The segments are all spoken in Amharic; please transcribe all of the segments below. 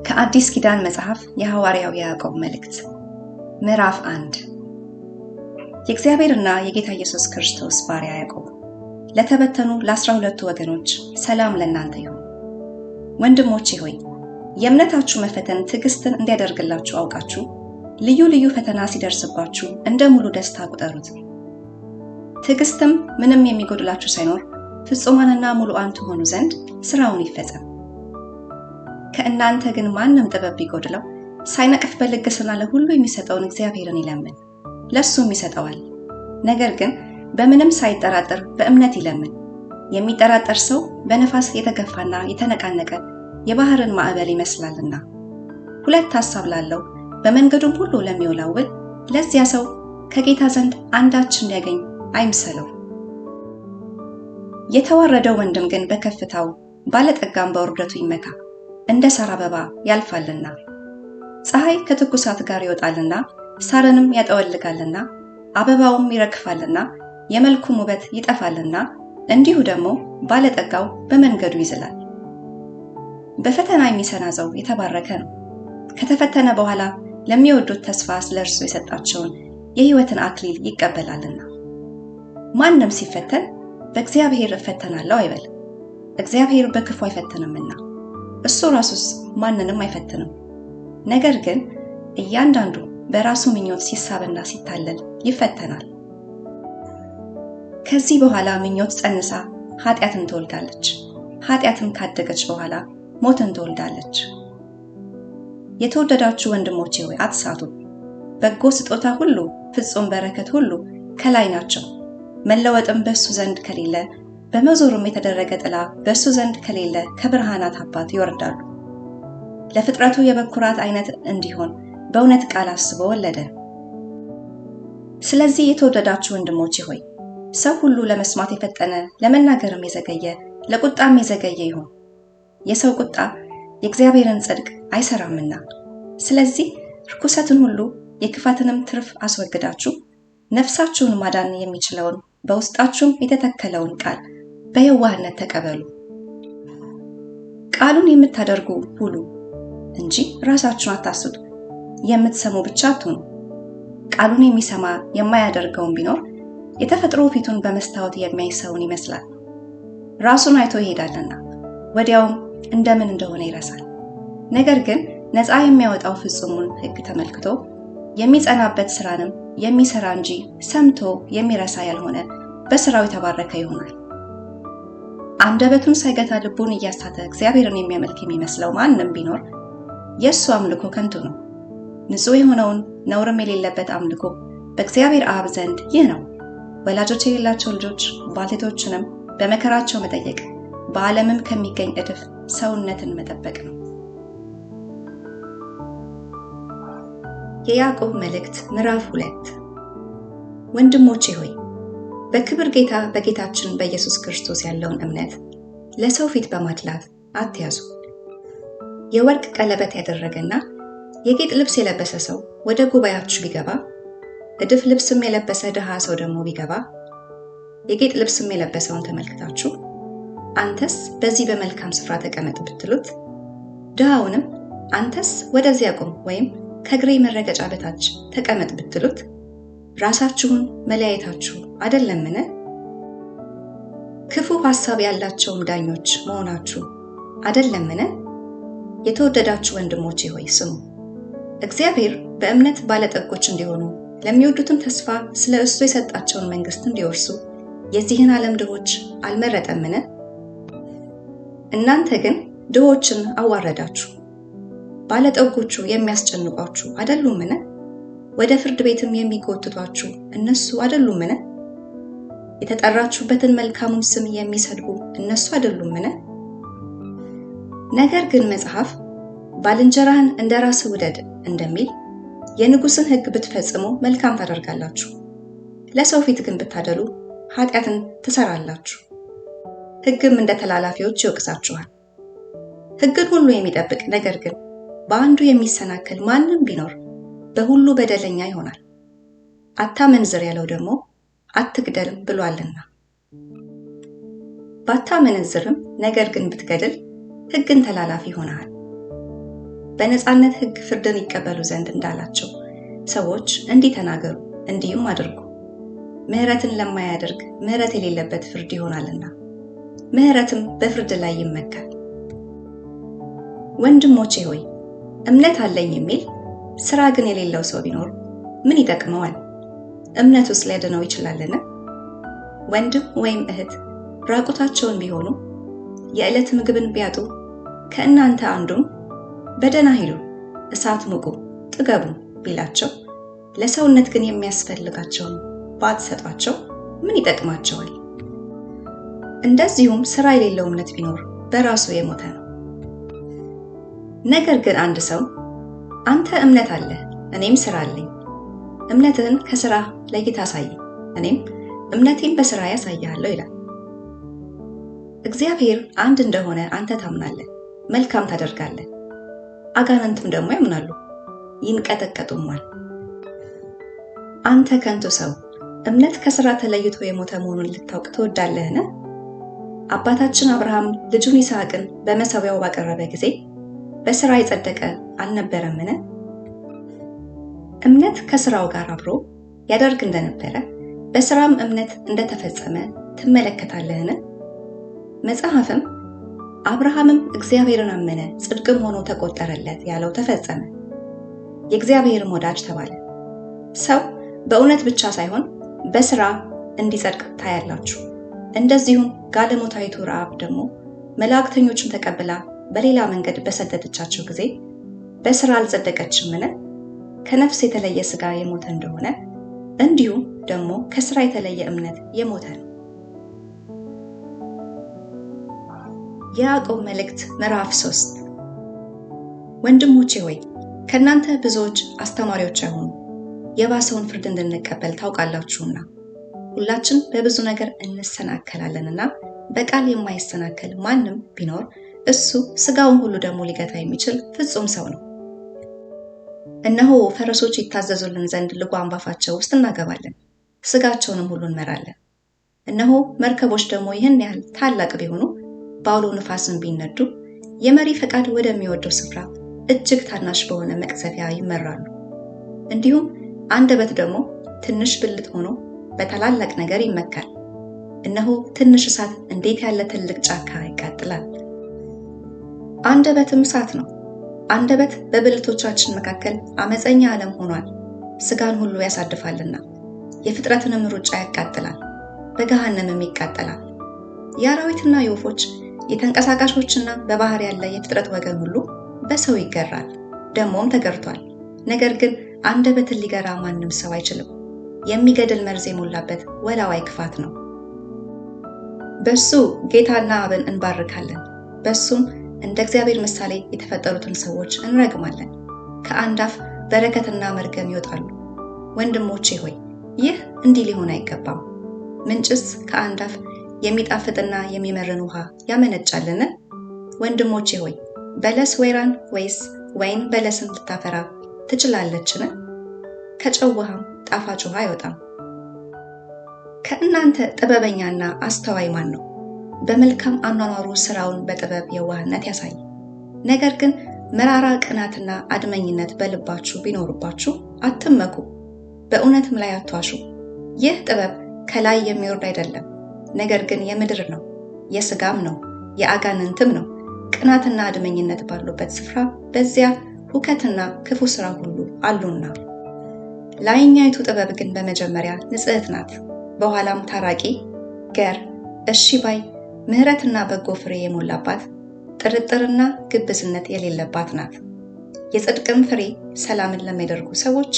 ከአዲስ ኪዳን መጽሐፍ የሐዋርያው ያዕቆብ መልእክት ምዕራፍ 1 የእግዚአብሔርና የጌታ ኢየሱስ ክርስቶስ ባሪያ ያዕቆብ ለተበተኑ ለ12ቱ ወገኖች ሰላም ለእናንተ ይሁን። ወንድሞቼ ሆይ የእምነታችሁ መፈተን ትዕግስትን እንዲያደርግላችሁ አውቃችሁ ልዩ ልዩ ፈተና ሲደርስባችሁ እንደ ሙሉ ደስታ ቁጠሩት። ትዕግስትም ምንም የሚጎድላችሁ ሳይኖር ፍጹማንና ሙሉአን ትሆኑ ዘንድ ስራውን ይፈጸም። ከእናንተ ግን ማንም ጥበብ ቢጎድለው ሳይነቅፍ በልግስና ለሁሉ የሚሰጠውን እግዚአብሔርን ይለምን፣ ለሱም ይሰጠዋል። ነገር ግን በምንም ሳይጠራጠር በእምነት ይለምን። የሚጠራጠር ሰው በነፋስ የተገፋና የተነቃነቀ የባህርን ማዕበል ይመስላልና። ሁለት ሐሳብ ላለው በመንገዱም ሁሉ ለሚወላውል ለዚያ ሰው ከጌታ ዘንድ አንዳች እንዲያገኝ አይምሰለው። የተዋረደው ወንድም ግን በከፍታው ባለጠጋም በውርደቱ ይመካ፣ እንደ ሣር አበባ ያልፋልና። ፀሐይ ከትኩሳት ጋር ይወጣልና ሳርንም ያጠወልጋልና አበባውም ይረግፋልና የመልኩም ውበት ይጠፋልና፣ እንዲሁ ደግሞ ባለጠጋው በመንገዱ ይዝላል። በፈተና የሚሰናዘው የተባረከ ነው፣ ከተፈተነ በኋላ ለሚወዱት ተስፋ ስለ እርሱ የሰጣቸውን የሕይወትን አክሊል ይቀበላልና። ማንም ሲፈተን በእግዚአብሔር እፈተናለሁ አይበል፣ እግዚአብሔር በክፉ አይፈትንምና እሱ ራሱስ ማንንም አይፈትንም። ነገር ግን እያንዳንዱ በራሱ ምኞት ሲሳብና ሲታለል ይፈተናል። ከዚህ በኋላ ምኞት ጸንሳ ኃጢአትን ትወልዳለች፣ ኃጢአትም ካደገች በኋላ ሞትን ትወልዳለች። የተወደዳችሁ ወንድሞቼ ሆይ አትሳቱ። በጎ ስጦታ ሁሉ ፍጹም በረከት ሁሉ ከላይ ናቸው፣ መለወጥም በእሱ ዘንድ ከሌለ በመዞሩም የተደረገ ጥላ በእሱ ዘንድ ከሌለ ከብርሃናት አባት ይወርዳሉ። ለፍጥረቱ የበኩራት አይነት እንዲሆን በእውነት ቃል አስቦ ወለደ። ስለዚህ የተወደዳችሁ ወንድሞቼ ሆይ ሰው ሁሉ ለመስማት የፈጠነ ለመናገርም የዘገየ ለቁጣም የዘገየ ይሁን። የሰው ቁጣ የእግዚአብሔርን ጽድቅ አይሰራምና። ስለዚህ ርኩሰትን ሁሉ የክፋትንም ትርፍ አስወግዳችሁ ነፍሳችሁን ማዳን የሚችለውን በውስጣችሁም የተተከለውን ቃል በየዋህነት ተቀበሉ። ቃሉን የምታደርጉ ሁሉ እንጂ ራሳችሁን አታስቱ። የምትሰሙ ብቻ አትሁኑ። ቃሉን የሚሰማ የማያደርገውን ቢኖር የተፈጥሮ ፊቱን በመስታወት የሚያይ ሰውን ይመስላል። ራሱን አይቶ ይሄዳልና ወዲያውም እንደምን እንደሆነ ይረሳል። ነገር ግን ነፃ የሚያወጣው ፍጹሙን ሕግ ተመልክቶ የሚጸናበት ስራንም የሚሰራ እንጂ ሰምቶ የሚረሳ ያልሆነ በስራው የተባረከ ይሆናል። አንደበቱን ሳይገታ ልቡን እያሳተ እግዚአብሔርን የሚያመልክ የሚመስለው ማንም ቢኖር የእሱ አምልኮ ከንቱ ነው። ንጹሕ የሆነውን ነውርም የሌለበት አምልኮ በእግዚአብሔር አብ ዘንድ ይህ ነው፣ ወላጆች የሌላቸው ልጆች ባልቴቶችንም በመከራቸው መጠየቅ፣ በዓለምም ከሚገኝ እድፍ ሰውነትን መጠበቅ ነው። የያዕቆብ መልእክት ምዕራፍ 2 ወንድሞቼ ሆይ በክብር ጌታ በጌታችን በኢየሱስ ክርስቶስ ያለውን እምነት ለሰው ፊት በማድላት አትያዙ። የወርቅ ቀለበት ያደረገና የጌጥ ልብስ የለበሰ ሰው ወደ ጉባኤያችሁ ቢገባ፣ እድፍ ልብስም የለበሰ ድሃ ሰው ደግሞ ቢገባ፣ የጌጥ ልብስም የለበሰውን ተመልክታችሁ አንተስ በዚህ በመልካም ስፍራ ተቀመጥ ብትሉት፣ ድሃውንም አንተስ ወደዚያ ቁም ወይም ከእግሬ መረገጫ በታች ተቀመጥ ብትሉት፣ ራሳችሁን መለያየታችሁ አይደለምን? ክፉ ሐሳብ ያላቸውም ዳኞች መሆናችሁ አይደለምን? የተወደዳችሁ ወንድሞቼ ሆይ ስሙ። እግዚአብሔር በእምነት ባለጠጎች እንዲሆኑ ለሚወዱትም ተስፋ ስለ እሱ የሰጣቸውን መንግሥት እንዲወርሱ የዚህን ዓለም ድሆች አልመረጠምን? እናንተ ግን ድሆችን አዋረዳችሁ። ባለጠጎቹ የሚያስጨንቋችሁ አይደሉምን? ወደ ፍርድ ቤትም የሚጎትቷችሁ እነሱ አይደሉምን? የተጠራችሁበትን መልካሙን ስም የሚሰድቡ እነሱ አይደሉምን? ነገር ግን መጽሐፍ ባልንጀራህን እንደ ራስህ ውደድ እንደሚል የንጉሥን ሕግ ብትፈጽሙ መልካም ታደርጋላችሁ። ለሰው ፊት ግን ብታደሉ ኃጢአትን ትሰራላችሁ፣ ሕግም እንደ ተላላፊዎች ይወቅሳችኋል። ሕግን ሁሉ የሚጠብቅ ነገር ግን በአንዱ የሚሰናከል ማንም ቢኖር በሁሉ በደለኛ ይሆናል። አታመንዝር ያለው ደግሞ አትግደልም ብሏልና። ባታመነዝርም ነገር ግን ብትገድል ሕግን ተላላፊ ሆነሃል። በነፃነት ሕግ ፍርድን ይቀበሉ ዘንድ እንዳላቸው ሰዎች እንዲህ ተናገሩ፣ እንዲህም አድርጉ። ምሕረትን ለማያደርግ ምሕረት የሌለበት ፍርድ ይሆናልና ምሕረትም በፍርድ ላይ ይመካል። ወንድሞቼ ሆይ እምነት አለኝ የሚል ሥራ ግን የሌለው ሰው ቢኖር ምን ይጠቅመዋል? እምነቱስ ሊያድነው ይችላልን? ወንድም ወይም እህት ራቁታቸውን ቢሆኑ የዕለት ምግብን ቢያጡ ከእናንተ አንዱም በደህና ሂዱ፣ እሳት ሙቁ፣ ጥገቡ ቢላቸው ለሰውነት ግን የሚያስፈልጋቸውን ባትሰጧቸው ምን ይጠቅማቸዋል? እንደዚሁም ሥራ የሌለው እምነት ቢኖር በራሱ የሞተ ነው። ነገር ግን አንድ ሰው አንተ እምነት አለህ፣ እኔም ሥራ አለኝ፣ እምነትህን ከሥራ ለይተህ አሳይ፣ እኔም እምነቴን በሥራ ያሳይሃለሁ ይላል። እግዚአብሔር አንድ እንደሆነ አንተ ታምናለህ፣ መልካም ታደርጋለህ። አጋንንትም ደግሞ ያምናሉ ይንቀጠቀጡማል። አንተ ከንቱ ሰው እምነት ከሥራ ተለይቶ የሞተ መሆኑን ልታውቅ ትወዳለህን? አባታችን አብርሃም ልጁን ይስሐቅን በመሠዊያው ባቀረበ ጊዜ በሥራ የጸደቀ አልነበረምን? እምነት ከሥራው ጋር አብሮ ያደርግ እንደነበረ በሥራም እምነት እንደተፈጸመ ትመለከታለህን? መጽሐፍም አብርሃምም እግዚአብሔርን አመነ ጽድቅም ሆኖ ተቆጠረለት ያለው ተፈጸመ፣ የእግዚአብሔርም ወዳጅ ተባለ። ሰው በእውነት ብቻ ሳይሆን በሥራ እንዲጸድቅ ታያላችሁ። እንደዚሁም ጋለሞታይቱ ረዓብ ደግሞ መላእክተኞችን ተቀብላ በሌላ መንገድ በሰደደቻቸው ጊዜ በሥራ አልጸደቀችምን? ከነፍስ የተለየ ሥጋ የሞተ እንደሆነ እንዲሁም ደግሞ ከሥራ የተለየ እምነት የሞተ ነው። የያዕቆብ መልእክት ምዕራፍ 3 ወንድሞቼ ሆይ ከእናንተ ብዙዎች አስተማሪዎች አይሆኑ፣ የባሰውን ፍርድ እንድንቀበል ታውቃላችሁና። ሁላችን በብዙ ነገር እንሰናከላለንና በቃል የማይሰናከል ማንም ቢኖር እሱ ሥጋውን ሁሉ ደግሞ ሊገታ የሚችል ፍጹም ሰው ነው። እነሆ ፈረሶች ይታዘዙልን ዘንድ ልጓም ባፋቸው ውስጥ እናገባለን፣ ሥጋቸውንም ሁሉ እንመራለን። እነሆ መርከቦች ደግሞ ይህን ያህል ታላቅ ቢሆኑ በአውሎ ነፋስን ቢነዱ የመሪ ፈቃድ ወደሚወደው ስፍራ እጅግ ታናሽ በሆነ መቅዘፊያ ይመራሉ። እንዲሁም አንደበት ደግሞ ትንሽ ብልት ሆኖ በታላላቅ ነገር ይመካል። እነሆ ትንሽ እሳት እንዴት ያለ ትልቅ ጫካ ያቃጥላል። አንደበትም እሳት ነው። አንደበት በብልቶቻችን መካከል አመፀኛ ዓለም ሆኗል፣ ሥጋን ሁሉ ያሳድፋልና የፍጥረትንም ሩጫ ያቃጥላል፣ በገሃነምም ይቃጠላል። የአራዊትና የወፎች የተንቀሳቃሾችና በባህር ያለ የፍጥረት ወገን ሁሉ በሰው ይገራል፣ ደሞም ተገርቷል። ነገር ግን አንደበትን ሊገራ ማንም ሰው አይችልም። የሚገድል መርዝ የሞላበት ወላዋይ ክፋት ነው። በሱ ጌታና አብን እንባርካለን፣ በሱም እንደ እግዚአብሔር ምሳሌ የተፈጠሩትን ሰዎች እንረግማለን። ከአንድ አፍ በረከትና መርገም ይወጣሉ። ወንድሞቼ ሆይ ይህ እንዲህ ሊሆን አይገባም። ምንጭስ ከአንድ አፍ የሚጣፍጥና የሚመርን ውሃ ያመነጫልን? ወንድሞቼ ሆይ በለስ ወይራን ወይስ ወይን በለስን ልታፈራ ትችላለችን? ከጨው ውሃም ጣፋጭ ውሃ አይወጣም። ከእናንተ ጥበበኛና አስተዋይ ማን ነው? በመልካም አኗኗሩ ሥራውን በጥበብ የዋህነት ያሳይ። ነገር ግን መራራ ቅናትና አድመኝነት በልባችሁ ቢኖርባችሁ አትመኩ፣ በእውነትም ላይ አትዋሹ። ይህ ጥበብ ከላይ የሚወርድ አይደለም፣ ነገር ግን የምድር ነው፣ የሥጋም ነው፣ የአጋንንትም ነው። ቅናትና አድመኝነት ባሉበት ስፍራ በዚያ ሁከትና ክፉ ሥራ ሁሉ አሉና። ላይኛይቱ ጥበብ ግን በመጀመሪያ ንጽሕት ናት፣ በኋላም ታራቂ፣ ገር፣ እሺ ባይ፣ ምሕረትና በጎ ፍሬ የሞላባት፣ ጥርጥርና ግብዝነት የሌለባት ናት። የጽድቅም ፍሬ ሰላምን ለሚያደርጉ ሰዎች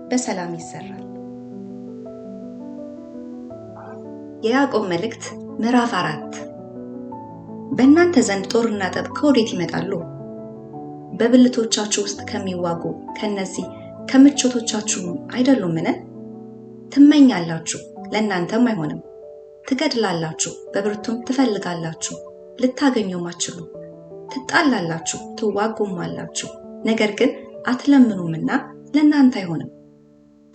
በሰላም ይዘራል። የያዕቆብ መልእክት ምዕራፍ 4 በእናንተ ዘንድ ጦርና ጠብ ከወዴት ይመጣሉ? በብልቶቻችሁ ውስጥ ከሚዋጉ ከነዚህ ከምቾቶቻችሁ አይደሉምን? ትመኛላችሁ፣ ለእናንተም አይሆንም። ትገድላላችሁ፣ በብርቱም ትፈልጋላችሁ፣ ልታገኙም አትችሉ። ትጣላላችሁ፣ ትዋጉማላችሁ፣ ነገር ግን አትለምኑምና ለእናንተ አይሆንም።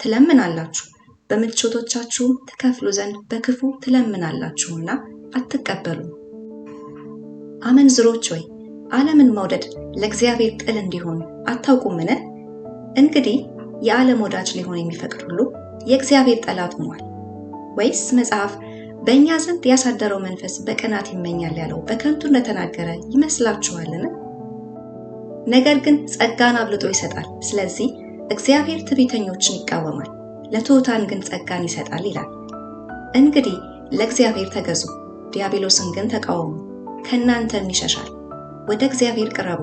ትለምናላችሁ፣ በምቾቶቻችሁም ትከፍሉ ዘንድ በክፉ ትለምናላችሁና አትቀበሉ፣ አመንዝሮች ሆይ ዓለምን መውደድ ለእግዚአብሔር ጥል እንዲሆን አታውቁምን? እንግዲህ የዓለም ወዳጅ ሊሆን የሚፈቅድ ሁሉ የእግዚአብሔር ጠላት ሆኗል። ወይስ መጽሐፍ በእኛ ዘንድ ያሳደረው መንፈስ በቅናት ይመኛል ያለው በከንቱ እንደተናገረ ይመስላችኋልን? ነገር ግን ጸጋን አብልጦ ይሰጣል። ስለዚህ እግዚአብሔር ትዕቢተኞችን ይቃወማል፣ ለትሑታን ግን ጸጋን ይሰጣል ይላል። እንግዲህ ለእግዚአብሔር ተገዙ፣ ዲያብሎስን ግን ተቃወሙ፣ ከእናንተም ይሸሻል። ወደ እግዚአብሔር ቅረቡ፣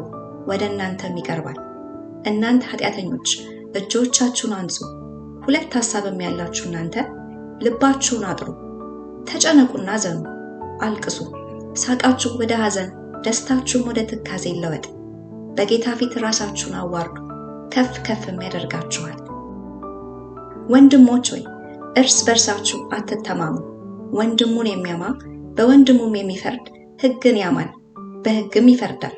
ወደ እናንተም ይቀርባል። እናንተ ኃጢአተኞች እጆቻችሁን አንጹ፣ ሁለት ሐሳብም ያላችሁ እናንተ ልባችሁን አጥሩ። ተጨነቁና ዘኑ፣ አልቅሱ። ሳቃችሁ ወደ ሐዘን፣ ደስታችሁም ወደ ትካዜ ይለወጥ። በጌታ ፊት ራሳችሁን አዋርዱ፣ ከፍ ከፍም ያደርጋችኋል። ወንድሞች ሆይ እርስ በርሳችሁ አትተማሙ። ወንድሙን የሚያማ በወንድሙም የሚፈርድ ሕግን ያማል፣ በሕግም ይፈርዳል።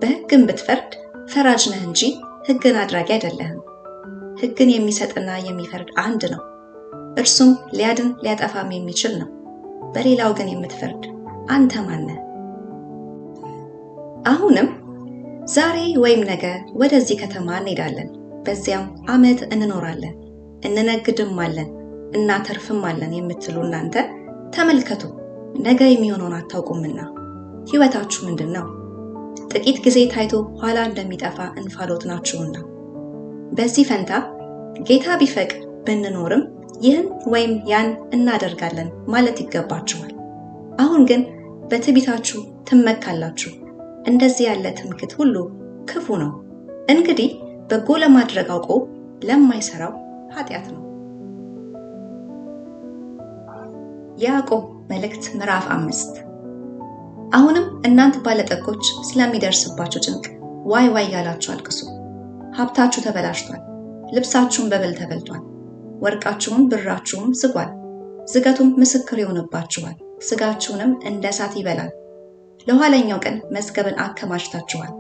በሕግም ብትፈርድ ፈራጅ ነህ እንጂ ሕግን አድራጊ አይደለህም። ሕግን የሚሰጥና የሚፈርድ አንድ ነው፣ እርሱም ሊያድን ሊያጠፋም የሚችል ነው። በሌላው ግን የምትፈርድ አንተ ማን ነህ? አሁንም ዛሬ ወይም ነገ ወደዚህ ከተማ እንሄዳለን፣ በዚያም ዓመት እንኖራለን፣ እንነግድማለን፣ እናተርፍማለን የምትሉ እናንተ ተመልከቱ፣ ነገ የሚሆነውን አታውቁምና ሕይወታችሁ ምንድን ነው? ጥቂት ጊዜ ታይቶ ኋላ እንደሚጠፋ እንፋሎት ናችሁና። በዚህ ፈንታ ጌታ ቢፈቅድ ብንኖርም ይህን ወይም ያን እናደርጋለን ማለት ይገባችኋል። አሁን ግን በትዕቢታችሁ ትመካላችሁ። እንደዚህ ያለ ትምክህት ሁሉ ክፉ ነው። እንግዲህ በጎ ለማድረግ አውቆ ለማይሰራው ኃጢአት ነው። ያዕቆብ መልእክት ምዕራፍ 5። አሁንም እናንተ ባለጠጎች ስለሚደርስባችሁ ጭንቅ ዋይ ዋይ ያላችሁ አልቅሱ። ሀብታችሁ ተበላሽቷል፣ ልብሳችሁም በብል ተበልቷል፣ ወርቃችሁም ብራችሁም ዝጓል። ዝገቱም ምስክር ይሆንባችኋል፣ ስጋችሁንም እንደ እሳት ይበላል። ለኋለኛው ቀን መዝገብን አከማችታችኋል።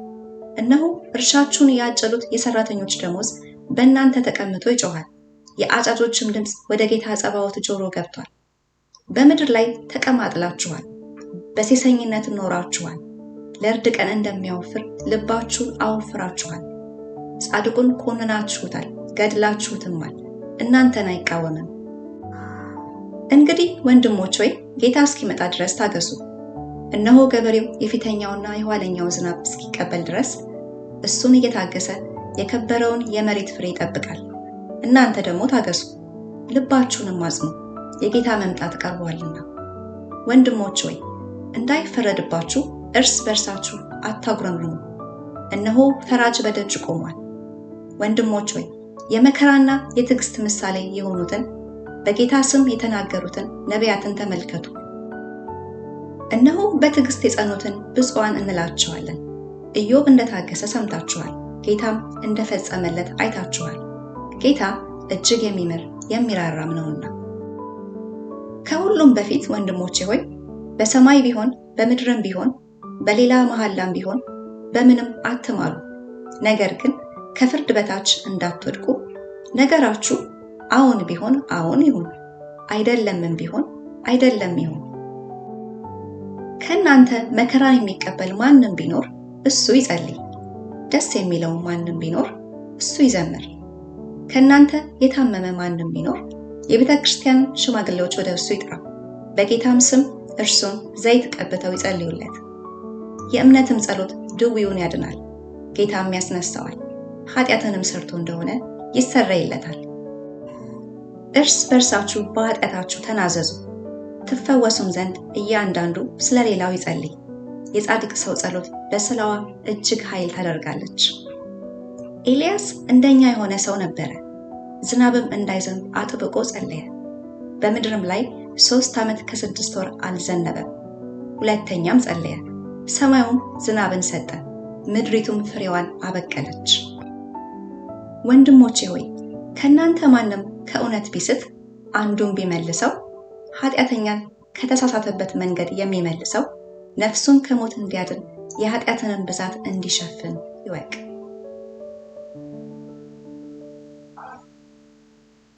እነሆ እርሻችሁን ያጨዱት የሰራተኞች ደሞዝ በእናንተ ተቀምጦ ይጮኻል። የአጫጆችም ድምፅ ወደ ጌታ ጸባዖት ጆሮ ገብቷል። በምድር ላይ ተቀማጥላችኋል፣ በሴሰኝነትም ኖራችኋል። ለእርድ ቀን እንደሚያወፍር ልባችሁን አወፍራችኋል። ጻድቁን ኮንናችሁታል፣ ገድላችሁትማል፣ እናንተን አይቃወምም። እንግዲህ ወንድሞች ሆይ ጌታ እስኪመጣ ድረስ ታገሱ። እነሆ ገበሬው የፊተኛውና የኋለኛው ዝናብ እስኪቀበል ድረስ እሱን እየታገሰ የከበረውን የመሬት ፍሬ ይጠብቃል። እናንተ ደግሞ ታገሱ፣ ልባችሁንም አጽኑ፣ የጌታ መምጣት ቀርቧልና። ወንድሞች ሆይ እንዳይፈረድባችሁ እርስ በርሳችሁ አታጉረምርሙ፣ እነሆ ፈራጅ በደጅ ቆሟል። ወንድሞች ሆይ የመከራና የትዕግስት ምሳሌ የሆኑትን በጌታ ስም የተናገሩትን ነቢያትን ተመልከቱ። እነሆ በትዕግስት የጸኑትን ብፁዓን እንላቸዋለን። ኢዮብ እንደታገሰ ሰምታችኋል፣ ጌታም እንደፈጸመለት አይታችኋል። ጌታ እጅግ የሚምር የሚራራም ነውና። ከሁሉም በፊት ወንድሞቼ ሆይ በሰማይ ቢሆን በምድርም ቢሆን በሌላ መሐላም ቢሆን በምንም አትማሉ። ነገር ግን ከፍርድ በታች እንዳትወድቁ ነገራችሁ አዎን ቢሆን አዎን ይሁን፣ አይደለምም ቢሆን አይደለም ይሁን። ከእናንተ መከራን የሚቀበል ማንም ቢኖር እሱ ይጸልይ፣ ደስ የሚለው ማንም ቢኖር እሱ ይዘምር። ከእናንተ የታመመ ማንም ቢኖር የቤተ ክርስቲያን ሽማግሌዎች ወደ እሱ ይጥራ፣ በጌታም ስም እርሱን ዘይት ቀብተው ይጸልዩለት። የእምነትም ጸሎት ድውዩን ያድናል፣ ጌታም ያስነሳዋል። ኃጢአትንም ሰርቶ እንደሆነ ይሰረይለታል። እርስ በርሳችሁ በኃጢአታችሁ ተናዘዙ፣ ትፈወሱም ዘንድ እያንዳንዱ ስለሌላው ይጸልይ። የጻድቅ ሰው ጸሎት በስራዋ እጅግ ኃይል ታደርጋለች። ኤልያስ እንደኛ የሆነ ሰው ነበረ። ዝናብም እንዳይዘንብ አጥብቆ ጸለየ። በምድርም ላይ 3 ዓመት ከ6 ወር አልዘነበም። ሁለተኛም ጸለየ፣ ሰማዩም ዝናብን ሰጠ፣ ምድሪቱም ፍሬዋን አበቀለች። ወንድሞቼ ሆይ ከእናንተ ማንም ከእውነት ቢስት አንዱን ቢመልሰው፣ ኃጢአተኛን ከተሳሳተበት መንገድ የሚመልሰው ነፍሱን ከሞት እንዲያድን የኃጢአትንም ብዛት እንዲሸፍን ይወቅ።